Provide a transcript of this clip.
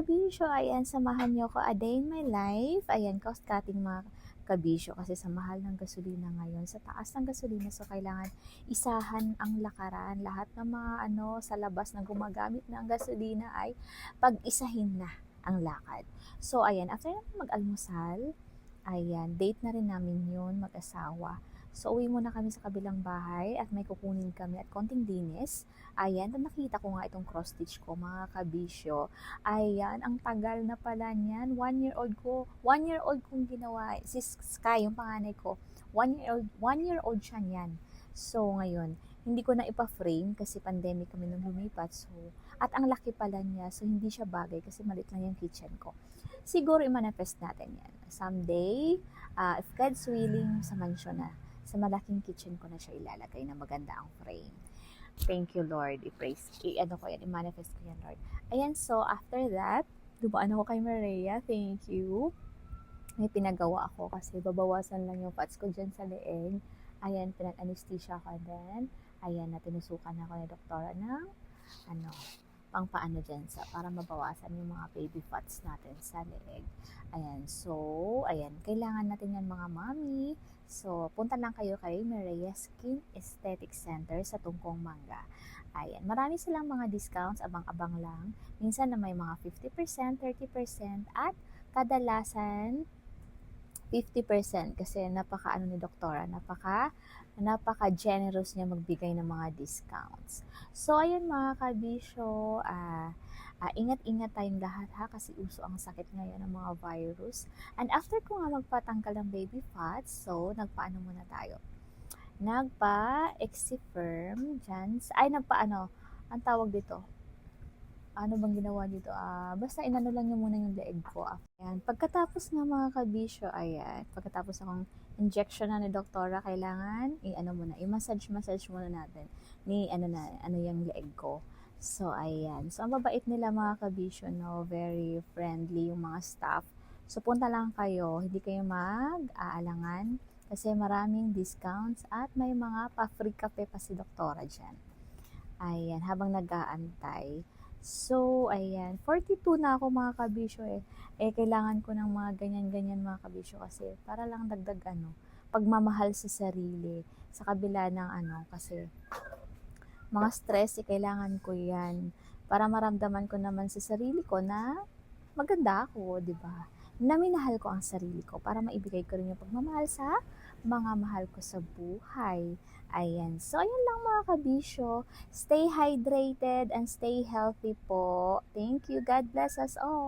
kabisyo, ayan, samahan niyo ko a day in my life. Ayan, cost cutting mga kabisyo kasi sa mahal ng gasolina ngayon, sa taas ng gasolina, so kailangan isahan ang lakaran. Lahat ng mga sa labas na gumagamit ng gasolina ay pag-isahin na ang lakad. So ayan, after natin mag-almusal, ayan, date na rin namin yun, mag-asawa. So, uwi muna kami sa kabilang bahay at may kukunin kami at konting linis. Ayan, nakita ko nga itong cross stitch ko, mga kabisyo. Ayan, ang tagal na pala niyan. 1 year old kong ginawa. Si Sky, yung panganay ko, 1 year old siya niyan. So, ngayon, hindi ko na ipa-frame kasi pandemic kami nung lumipat. So, at ang laki pala niya, so hindi siya bagay kasi malit lang yung kitchen ko. Siguro i-manifest natin yan. Someday, if God's willing, sa mansion na, sa malaking kitchen ko na siya ilalagay na maganda ang frame. Thank you, Lord. I-manifest ko yan, Lord. Ayan, so after that, dumaan ako kay Maria. Thank you. May pinagawa ako kasi babawasan lang yung fats ko dyan sa leeg. Ayan, pinag-anesthesia ko din. Ayan, natinusukan ako ni doktora ng pang paano dyan para mabawasan yung mga baby fats natin sa leeg. Ayan, so, ayan, kailangan natin yan mga mami. So, punta lang kayo kay Maria Skin Aesthetic Center sa Tungkong Mangga. Ayan, marami silang mga discounts, abang-abang lang. Minsan na may mga 50%, 30%, at kadalasan 50% kasi napaka-ano ni doktora, napaka-generous niya magbigay ng mga discounts. So, ayun mga kabisyo, ingat-ingat tayong lahat ha kasi uso ang sakit ngayon ng mga virus. And after ko nga magpatanggal ng baby fats, so, nagpaano muna tayo? Nagpa-Exifirm dyan. Ang tawag dito? Ano bang ginawa dito? Basta inano lang niya muna yung leeg ko. Ayan. Pagkatapos nga mga kabisyo, ayan, pagkatapos akong injection na ni doktora, kailangan i-massage muna natin yung leeg ko. So, ayan. So, ang babait nila mga kabisyo, no? Very friendly yung mga staff. So, punta lang kayo. Hindi kayo mag-aalangan kasi maraming discounts at may mga pa-free kape pa si doktora dyan. Ayan, habang nag-aantay. So, ayan, 42 na ako mga kabisyo kailangan ko ng mga ganyan-ganyan mga kabisyo kasi para lang dagdag pagmamahal sa sarili sa kabila ng kasi mga stress kailangan ko yan para maramdaman ko naman sa sarili ko na maganda ako, di ba? Naminahal ko ang sarili ko para maibigay ko rin yung pagmamahal sa mga mahal ko sa buhay. Ayan. So, ayun lang mga kabisyo. Stay hydrated and stay healthy po. Thank you. God bless us all.